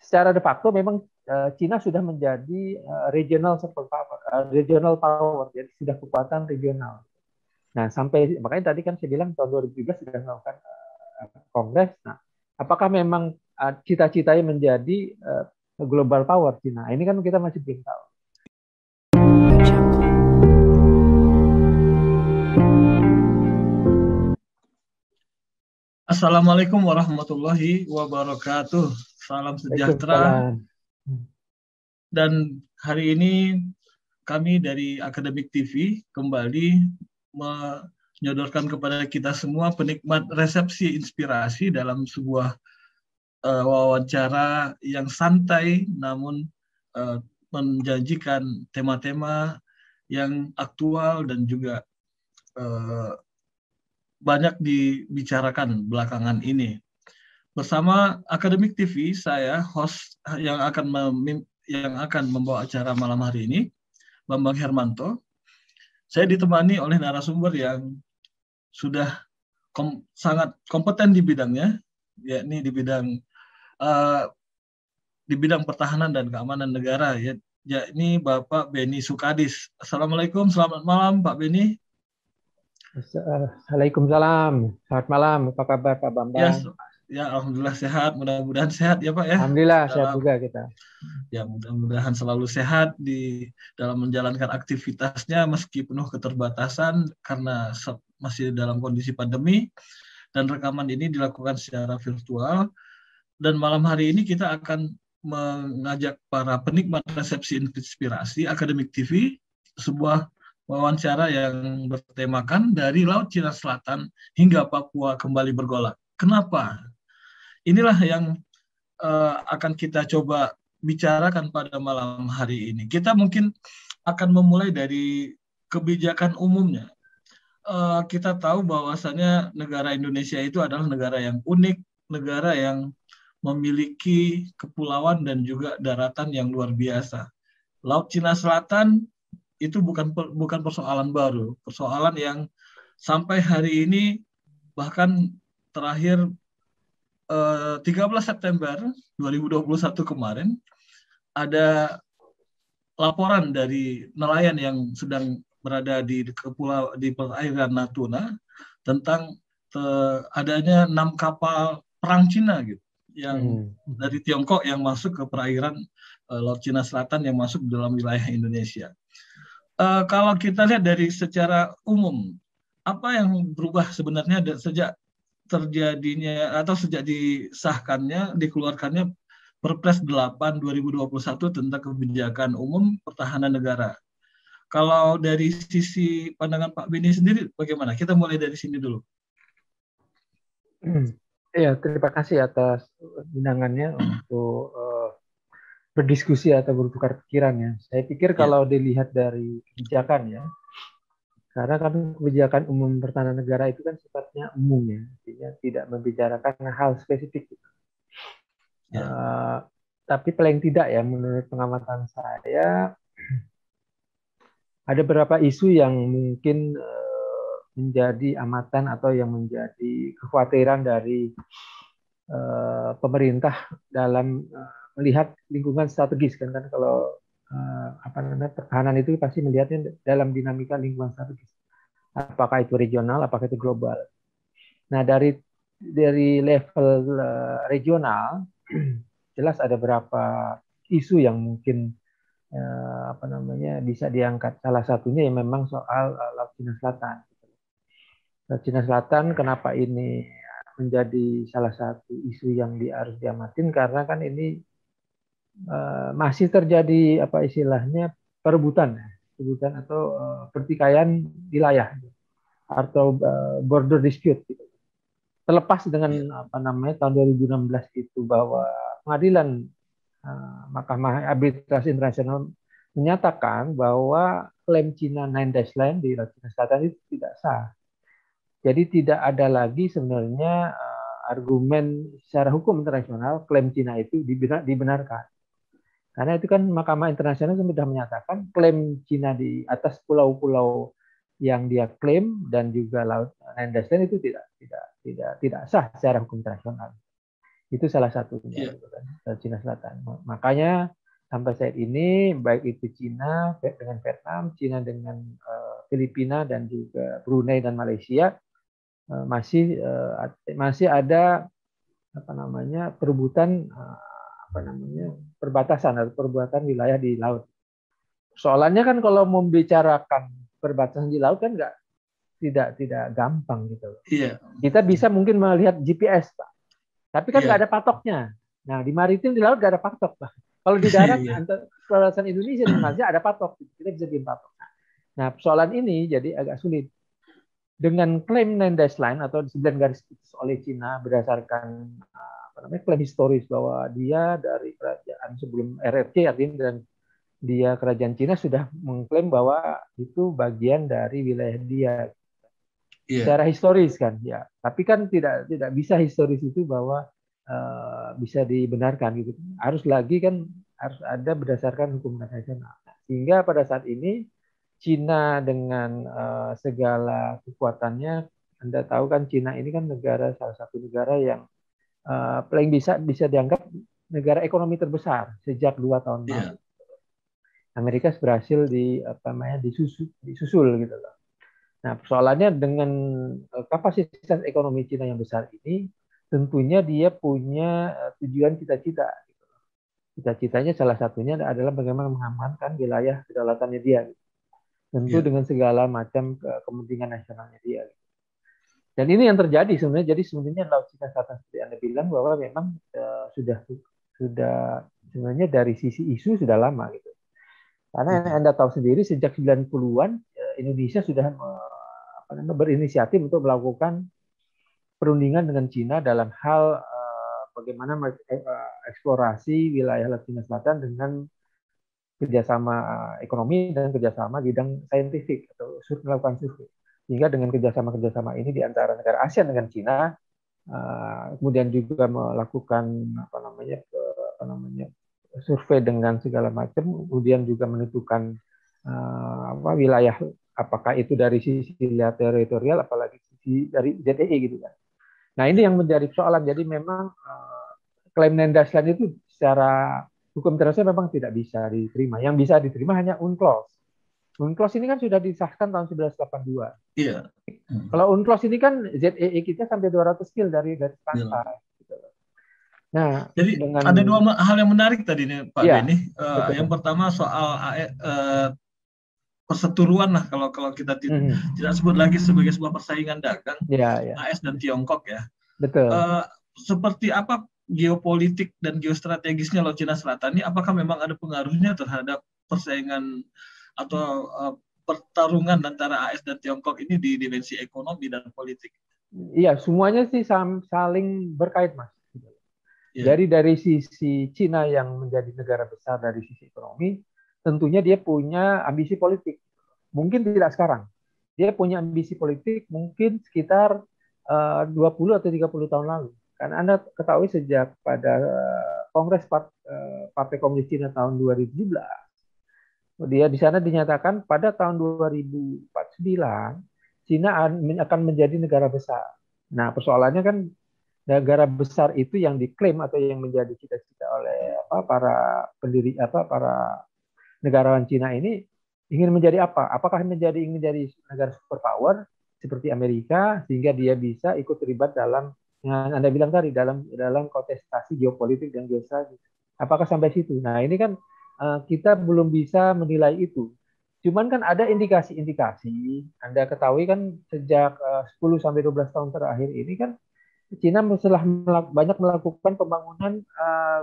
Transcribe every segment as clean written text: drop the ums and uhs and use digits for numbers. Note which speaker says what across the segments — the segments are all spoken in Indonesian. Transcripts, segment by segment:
Speaker 1: secara de facto memang Cina sudah menjadi regional power, jadi sudah kekuatan regional. Nah, sampai makanya tadi kan saya bilang tahun 2017 sudah melakukan kongres. Nah, apakah memang cita-citanya menjadi global power Cina? Ini kan kita masih belum tahu.
Speaker 2: Assalamualaikum warahmatullahi wabarakatuh. Salam sejahtera. Dan hari ini kami dari Akademik TV kembali menyodorkan kepada kita semua penikmat resepsi inspirasi dalam sebuah wawancara yang santai namun menjanjikan tema-tema yang aktual dan juga banyak dibicarakan belakangan ini. Bersama Akademik TV, saya host yang akan membawa acara malam hari ini, Bambang Hermanto. Saya ditemani oleh narasumber yang sudah sangat kompeten di bidangnya, yakni di bidang pertahanan dan keamanan negara, yakni Bapak Beni Sukadis. Assalamualaikum, selamat malam Pak Beni.
Speaker 1: Waalaikumsalam, selamat malam. Apa kabar Pak Bambang?
Speaker 2: Ya, alhamdulillah sehat. Mudah-mudahan sehat ya Pak ya.
Speaker 1: Alhamdulillah sehat juga kita.
Speaker 2: Ya, mudah-mudahan selalu sehat dalam menjalankan aktivitasnya meski penuh keterbatasan karena masih dalam kondisi pandemi, dan rekaman ini dilakukan secara virtual. Dan malam hari ini kita akan mengajak para penikmat resepsi inspirasi Akademik TV sebuah wawancara yang bertemakan dari Laut Cina Selatan hingga Papua kembali bergolak. Kenapa? Inilah yang akan kita coba bicarakan pada malam hari ini. Kita mungkin akan memulai dari kebijakan umumnya. Kita tahu bahwasannya negara Indonesia itu adalah negara yang unik, negara yang memiliki kepulauan dan juga daratan yang luar biasa. Laut Cina Selatan itu bukan persoalan baru, persoalan yang sampai hari ini bahkan terakhir 13 September 2021 kemarin ada laporan dari nelayan yang sedang berada di perairan Natuna tentang adanya 6 kapal perang Cina gitu yang dari Tiongkok yang masuk ke perairan Laut Cina Selatan yang masuk dalam wilayah Indonesia. Kalau kita lihat dari secara umum, apa yang berubah sebenarnya sejak terjadinya atau sejak disahkannya, dikeluarkannya Perpres 8 2021 tentang kebijakan umum pertahanan negara. Kalau dari sisi pandangan Pak Beni sendiri bagaimana? Kita mulai dari sini dulu.
Speaker 1: Ya, terima kasih atas undangannya untuk berdiskusi atau bertukar pikiran ya. Saya pikir kalau dilihat dari kebijakan ya, karena kan kebijakan umum pertahanan negara itu kan sifatnya umum ya, artinya tidak membicarakan hal spesifik. Tapi paling tidak ya menurut pengamatan saya ada beberapa isu yang mungkin menjadi amatan atau yang menjadi kekhawatiran dari pemerintah dalam melihat lingkungan strategis kan kalau pertahanan itu pasti melihatnya dalam dinamika lingkungan strategis. Apakah itu regional, apakah itu global. Nah, dari level regional jelas ada beberapa isu yang mungkin bisa diangkat. Salah satunya yang memang soal Laut Cina Selatan. Laut Cina Selatan kenapa ini menjadi salah satu isu yang harus diamatin karena kan ini masih terjadi perebutan atau pertikaian wilayah atau border dispute. Terlepas dengan tahun 2016 itu bahwa pengadilan Mahkamah Arbitrasi Internasional menyatakan bahwa klaim Cina Nine Dash Line di Laut Cina Selatan itu tidak sah. Jadi tidak ada lagi sebenarnya argumen secara hukum internasional klaim Cina itu dibenarkan. Karena itu kan Mahkamah Internasional sudah menyatakan klaim Cina di atas pulau-pulau yang dia klaim dan juga Laut Nine Dash Line itu tidak sah secara hukum internasional. Itu salah satunya,
Speaker 2: Iya.
Speaker 1: gitu kan, Cina Selatan. Makanya sampai saat ini baik itu Cina dengan Vietnam, Cina dengan Filipina dan juga Brunei dan Malaysia masih ada apa namanya perebutan apa namanya perbatasan atau perbatasan wilayah di laut. Soalnya kan kalau membicarakan perbatasan di laut kan tidak gampang gitu loh.
Speaker 2: Iya.
Speaker 1: Kita bisa mungkin melihat GPS, Pak. Tapi kan nggak
Speaker 2: Iya.
Speaker 1: ada patoknya. Nah, di maritim, di laut nggak ada patok, Pak. Kalau di darat,
Speaker 2: Iya.
Speaker 1: antara perbatasan Indonesia dan Malaysia ada patok. Kita bisa bikin patok. Nah, persoalan ini jadi agak sulit. Dengan klaim 9 line atau 9 garis putus oleh Cina berdasarkan apa namanya klaim historis bahwa dia dari kerajaan sebelum RRC artinya dan dia kerajaan Cina sudah mengklaim bahwa itu bagian dari wilayah dia
Speaker 2: Iya.
Speaker 1: secara historis kan ya tapi kan tidak bisa historis itu bahwa bisa dibenarkan gitu harus lagi kan harus ada berdasarkan hukum internasional sehingga pada saat ini Cina dengan segala kekuatannya Anda tahu kan Cina ini kan salah satu negara yang paling bisa dianggap negara ekonomi terbesar sejak 2 tahun lalu.
Speaker 2: Iya.
Speaker 1: Amerika berhasil apa namanya disusul gitu loh. Nah, persoalannya dengan kapasitas ekonomi Cina yang besar ini, tentunya dia punya tujuan cita-cita. Gitu. Cita-citanya salah satunya adalah bagaimana mengamankan wilayah kedaulatannya dia. Gitu. Tentu
Speaker 2: Iya.
Speaker 1: dengan segala macam kepentingan nasionalnya dia. Gitu. Dan ini yang terjadi sebenarnya. Jadi sebenarnya Laut Cina Selatan seperti Anda bilang bahwa memang sudah sebenarnya dari sisi isu sudah lama gitu. Karena
Speaker 2: Iya.
Speaker 1: Anda tahu sendiri sejak 90-an Indonesia sudah berinisiatif untuk melakukan perundingan dengan Cina dalam hal bagaimana eksplorasi wilayah Laut Cina Selatan dengan kerjasama ekonomi dan kerjasama bidang saintifik atau melakukan survei. Sehingga dengan kerjasama ini di antara negara ASEAN dengan Cina, kemudian juga melakukan apa namanya survei dengan segala macam, kemudian juga menentukan wilayah apakah itu dari sisi teritorial, apalagi sisi dari ZEE gitu kan. Nah ini yang menjadi persoalan. Jadi memang klaim Nendasland itu secara hukum internasional memang tidak bisa diterima. Yang bisa diterima hanya UNCLOS. UNCLOS ini kan sudah disahkan tahun 1982.
Speaker 2: Iya.
Speaker 1: Kalau UNCLOS ini kan ZEE kita sampai 200 mil dari garis
Speaker 2: Iya.
Speaker 1: pantai. Gitu. Nah,
Speaker 2: Jadi
Speaker 1: dengan
Speaker 2: ada dua hal yang menarik tadi nih Pak
Speaker 1: ya
Speaker 2: Beni. Yang
Speaker 1: betul.
Speaker 2: pertama soal perseteruan lah kalau kalau kita tidak sebut lagi sebagai sebuah persaingan dagang
Speaker 1: Ya, ya.
Speaker 2: AS dan Tiongkok ya.
Speaker 1: Betul.
Speaker 2: Seperti apa geopolitik dan geostrategisnya Laut Cina Selatan ini? Apakah memang ada pengaruhnya terhadap persaingan atau pertarungan antara AS dan Tiongkok ini di dimensi ekonomi dan politik?
Speaker 1: Iya, semuanya sih saling berkait, Mas.
Speaker 2: Yeah.
Speaker 1: Jadi dari sisi Cina yang menjadi negara besar dari sisi ekonomi, tentunya dia punya ambisi politik. Mungkin tidak sekarang. Dia punya ambisi politik mungkin sekitar 20 atau 30 tahun lalu. Karena Anda ketahui sejak pada Kongres Partai Komunis Cina tahun 2017, dia di sana dinyatakan pada tahun 2049 Cina akan menjadi negara besar. Nah, persoalannya kan negara besar itu yang diklaim atau yang menjadi cita-cita oleh para pendiri para negarawan Cina ini ingin menjadi apa? Apakah ingin menjadi negara superpower seperti Amerika sehingga dia bisa ikut terlibat dalam yang Anda bilang tadi dalam kontestasi geopolitik dan geostrategis. Apakah sampai situ? Nah, ini kan kita belum bisa menilai itu. Cuman kan ada indikasi-indikasi. Anda ketahui kan sejak 10 sampai 12 tahun terakhir ini kan Cina telah banyak melakukan pembangunan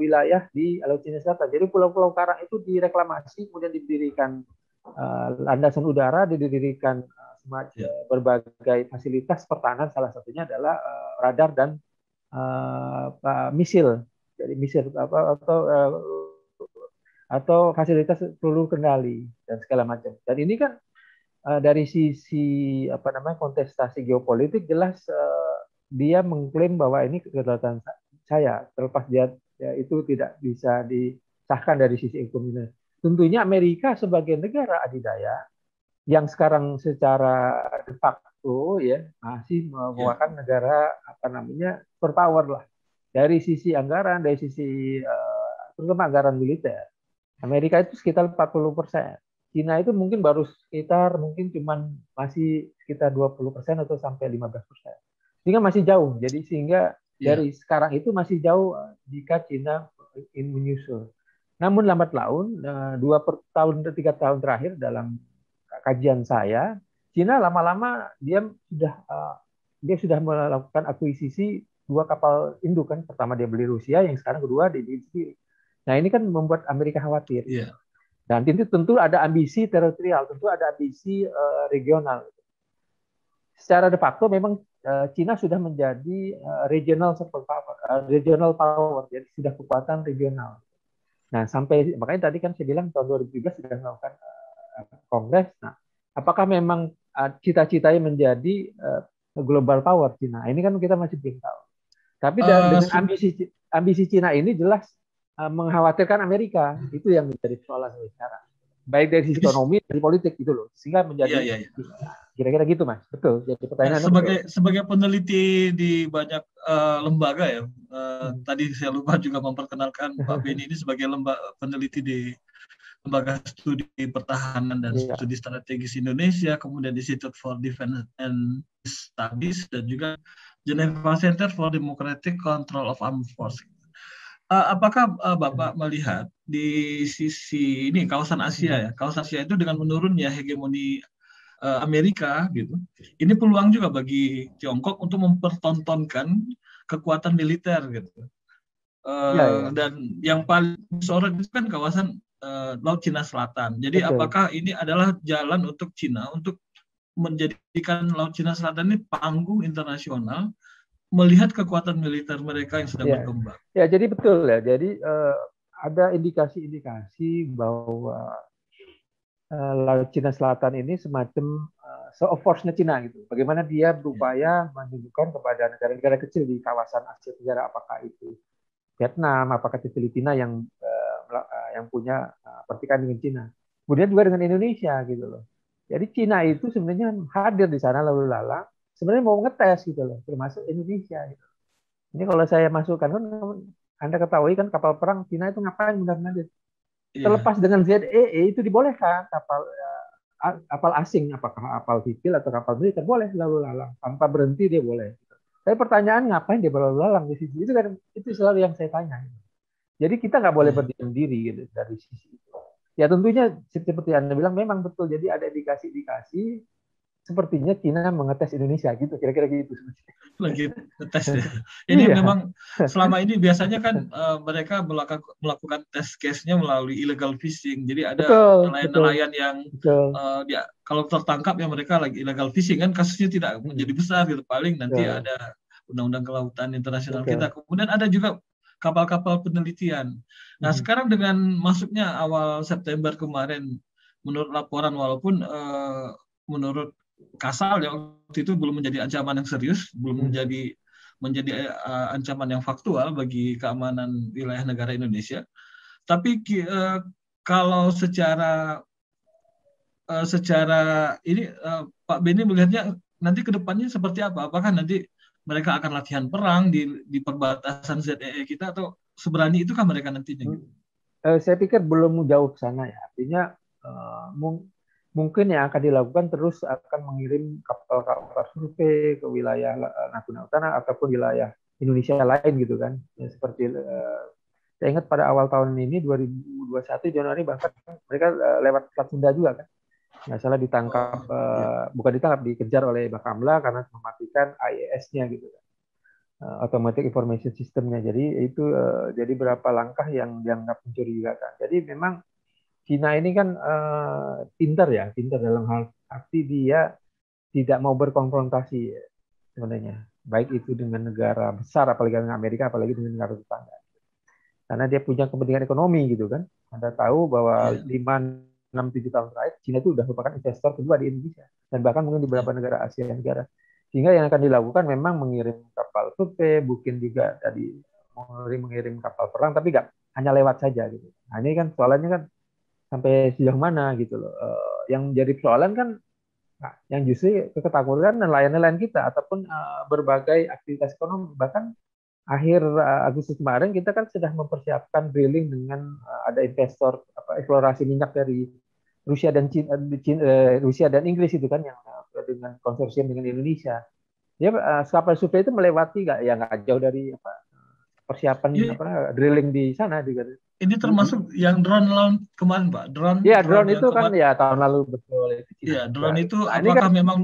Speaker 1: wilayah di Laut Cina Selatan. Jadi pulau-pulau karang itu direklamasi, kemudian didirikan landasan udara, didirikan berbagai fasilitas pertahanan. Salah satunya adalah radar dan misil, jadi misil atau fasilitas peluru kendali dan segala macam. Dan ini kan dari sisi kontestasi geopolitik jelas dia mengklaim bahwa ini kedaulatan saya, terlepas dia itu tidak bisa disahkan dari sisi ekonomi. Tentunya Amerika sebagai negara adidaya yang sekarang secara de facto ya masih merupakan negara superpower lah. dari sisi anggaran, dari sisi terutama anggaran militer, Amerika itu sekitar 40%. Cina itu mungkin baru sekitar mungkin cuman masih sekitar 20% atau sampai 15%. Sehingga masih jauh. Jadi sehingga
Speaker 2: Iya.
Speaker 1: dari sekarang itu masih jauh jika Cina ingin menyusul. Namun lambat laun, 2 tahun 3 tahun terakhir dalam kajian saya, Cina lama-lama dia sudah melakukan akuisisi 2 kapal induk kan. Pertama dia beli Rusia, yang sekarang kedua dia beli sendiri. Nah ini kan membuat Amerika khawatir.
Speaker 2: Iya.
Speaker 1: Dan tentu ada ambisi teritorial, tentu ada ambisi regional. Secara de facto memang Cina sudah menjadi regional power, jadi sudah kekuatan regional. Nah, sampai makanya tadi kan saya bilang tahun 2017 sudah melakukan kongres. Nah, apakah memang cita-citanya menjadi global power Cina? Ini kan kita masih belum tahu. Tapi
Speaker 2: Eh,
Speaker 1: dengan
Speaker 2: se-
Speaker 1: ambisi Cina ini jelas mengkhawatirkan Amerika. Itu yang menjadi persoalan sekarang. Baik dari sisi
Speaker 2: ini
Speaker 1: ekonomi, dari politik gitu loh. Sehingga
Speaker 2: iya,
Speaker 1: menjadi
Speaker 2: iya, iya.
Speaker 1: kira-kira gitu, Mas. Betul. Jadi
Speaker 2: Ya,
Speaker 1: pertanyaannya betul.
Speaker 2: sebagai peneliti di banyak lembaga ya,
Speaker 1: Hmm.
Speaker 2: tadi saya lupa juga memperkenalkan Pak Beni ini sebagai peneliti di Lembaga Studi Pertahanan dan
Speaker 1: Iya.
Speaker 2: Studi Strategis Indonesia, kemudian Institute for Defense and Studies, dan juga Geneva Center for Democratic Control of Armed Forces. Apakah Bapak melihat di sisi ini kawasan Asia ya, kawasan Asia itu dengan menurunnya hegemoni Amerika gitu, ini peluang juga bagi Tiongkok untuk mempertontonkan kekuatan militer gitu.
Speaker 1: Iya, iya.
Speaker 2: Dan yang paling sorot itu kan kawasan Laut Cina Selatan. Jadi
Speaker 1: Betul.
Speaker 2: apakah ini adalah jalan untuk Cina untuk menjadikan Laut Cina Selatan ini panggung internasional melihat kekuatan militer mereka yang sedang
Speaker 1: Iya.
Speaker 2: berkembang?
Speaker 1: Ya, jadi betul ya. Jadi ada indikasi-indikasi bahwa Laut Cina Selatan ini semacam show of force-nya Cina gitu. Bagaimana dia
Speaker 2: Ya,
Speaker 1: berupaya menunjukkan kepada negara-negara kecil di kawasan Asia Tenggara, apakah itu Vietnam, apakah itu Filipina yang punya pertikaian dengan Cina. Kemudian juga dengan Indonesia gitu loh. Jadi Cina itu sebenarnya hadir di sana lalu lalang, sebenarnya mau ngetes gitu loh, termasuk Indonesia gitu. Ini kalau saya masukkan kan Anda ketahui kan kapal perang Cina itu ngapain benar-benar
Speaker 2: iya,
Speaker 1: terlepas dengan ZEE itu dibolehkan kapal asing, apakah kapal sipil atau kapal militer boleh lalu lalang tanpa berhenti dia boleh. Tapi pertanyaan ngapain dia berlalu lalang di sisi itu kan itu selalu yang saya tanya. Jadi kita nggak boleh
Speaker 2: iya.
Speaker 1: berdiam diri gitu, dari sisi itu. Ya tentunya seperti Anda bilang memang betul. Jadi ada indikasi-indikasi sepertinya Cina mengetes Indonesia gitu, kira-kira gitu.
Speaker 2: Lagi tes ya. Ini
Speaker 1: Iya,
Speaker 2: memang selama ini biasanya kan mereka melakukan tes case-nya melalui illegal fishing. Jadi ada
Speaker 1: betul, betul,
Speaker 2: nelayan-nelayan yang
Speaker 1: betul.
Speaker 2: dia kalau tertangkap ya mereka lagi illegal fishing kan kasusnya tidak menjadi
Speaker 1: Hmm,
Speaker 2: besar gitu. Paling nanti
Speaker 1: betul,
Speaker 2: ada Undang-Undang Kelautan Internasional kita.
Speaker 1: betul.
Speaker 2: Kemudian ada juga kapal-kapal penelitian. Nah,
Speaker 1: Hmm,
Speaker 2: sekarang dengan masuknya awal September kemarin, menurut laporan walaupun menurut Kasal ya waktu itu belum menjadi ancaman yang serius, belum
Speaker 1: hmm,
Speaker 2: menjadi ancaman yang faktual bagi keamanan wilayah negara Indonesia. Tapi kalau secara ini Pak Beni melihatnya nanti ke depannya seperti apa? Apakah nanti mereka akan latihan perang di perbatasan ZEE kita atau seberani itukah mereka nantinya
Speaker 1: hmm.
Speaker 2: gitu?
Speaker 1: Saya pikir belum jauh ke sana ya. Artinya mungkin yang akan dilakukan terus akan mengirim kapal-kapal survei ke wilayah Natuna Utara ataupun wilayah Indonesia lain gitu kan. Ya, seperti saya ingat pada awal tahun ini 2021 Januari bahkan mereka lewat Selat Sunda juga kan. Nggak salah ditangkap,
Speaker 2: Oh, iya.
Speaker 1: bukan ditangkap, dikejar oleh Bakamla karena mematikan AIS-nya gitu kan. Automatic Information System-nya. Jadi itu jadi berapa langkah yang dianggap mencurigakan. Jadi memang Cina ini kan pintar ya, pintar dalam hal arti dia tidak mau berkonfrontasi ya, sebenarnya. Baik itu dengan negara besar, apalagi dengan Amerika, apalagi dengan negara tetangga. Karena dia punya kepentingan ekonomi gitu kan. Anda tahu bahwa
Speaker 2: Iya,
Speaker 1: 5, 6, 7 tahun terakhir Cina itu sudah merupakan investor kedua di Indonesia dan bahkan mungkin di
Speaker 2: iya.
Speaker 1: beberapa negara Asia Tenggara. Sehingga yang akan dilakukan memang mengirim kapal survei, mungkin juga tadi mengirim kapal perang, tapi nggak hanya lewat saja gitu. Nah, ini kan soalannya kan sampai sejauh mana gitu loh. Yang jadi persoalan kan yang justru ketakutan nelayan-nelayan kita ataupun berbagai aktivitas ekonomi bahkan akhir Agustus kemarin kita kan sudah mempersiapkan drilling dengan ada investor eksplorasi minyak dari Rusia dan Rusia dan Inggris itu kan yang dengan konsorsium dengan Indonesia. Ya kapal survei itu melewati nggak ya nggak jauh dari persiapan
Speaker 2: Ini,
Speaker 1: drilling di sana juga.
Speaker 2: ini termasuk yang drone launch kemarin, Pak.
Speaker 1: Ya
Speaker 2: Drone
Speaker 1: drone
Speaker 2: yang
Speaker 1: itu kan
Speaker 2: kemarin.
Speaker 1: ya tahun lalu betul itu Cina
Speaker 2: Ya,
Speaker 1: juga.
Speaker 2: drone itu
Speaker 1: Nah ini kan
Speaker 2: apakah memang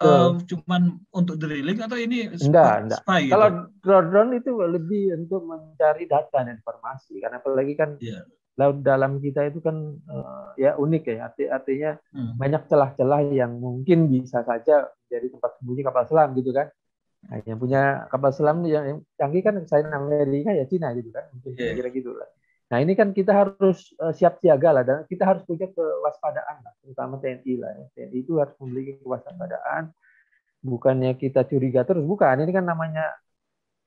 Speaker 1: betul.
Speaker 2: cuman untuk drilling atau ini
Speaker 1: Enggak.
Speaker 2: spy
Speaker 1: Kalau
Speaker 2: gitu?
Speaker 1: drone itu lebih untuk mencari data dan informasi. Karena apalagi kan
Speaker 2: Ya.
Speaker 1: laut dalam kita itu kan ya unik ya. Artinya
Speaker 2: Hmm.
Speaker 1: banyak celah-celah yang mungkin bisa saja jadi tempat sembunyi kapal selam gitu kan. Nah, yang punya kapal selam yang canggih kan selain Amerika ya Cina gitu kan. Mungkin
Speaker 2: Ya.
Speaker 1: kira-kira gitu lah. Nah ini kan kita harus siap siaga lah dan kita harus punya kewaspadaan lah, terutama TNI lah. Ya. TNI itu harus memiliki kewaspadaan. Bukannya kita curiga terus, bukan. Ini kan namanya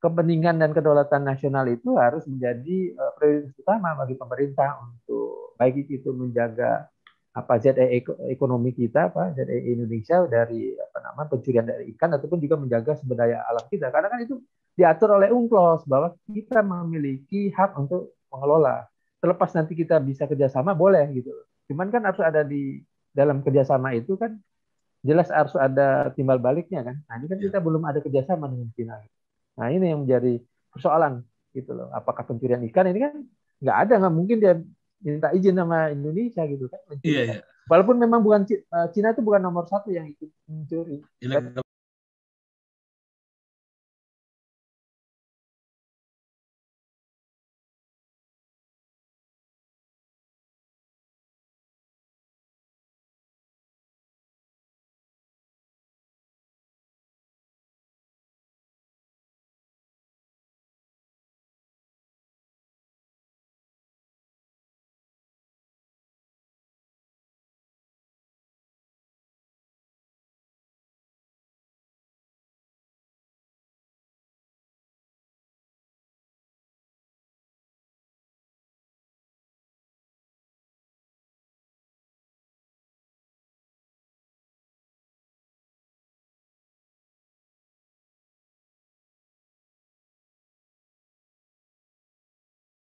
Speaker 1: kepentingan dan kedaulatan nasional itu harus menjadi prioritas utama bagi pemerintah untuk baik itu menjaga ZE ekonomi kita ZE Indonesia dari pencurian dari ikan ataupun juga menjaga sumber daya alam kita karena kan itu diatur oleh UNCLOS bahwa kita memiliki hak untuk mengelola terlepas nanti kita bisa kerjasama boleh gitu cuman kan harus ada di dalam kerjasama itu kan jelas harus ada timbal baliknya kan nah ini kan
Speaker 2: Ya.
Speaker 1: kita belum ada kerjasama dengan China. Nah ini yang menjadi persoalan gitu loh. Apakah pencurian ikan ini kan nggak mungkin dia minta izin sama Indonesia gitu kan mencuri
Speaker 2: Iya,
Speaker 1: ikan.
Speaker 2: iya.
Speaker 1: Walaupun memang bukan Cina itu bukan nomor satu yang ikut mencuri. Dan
Speaker 2: Ilegal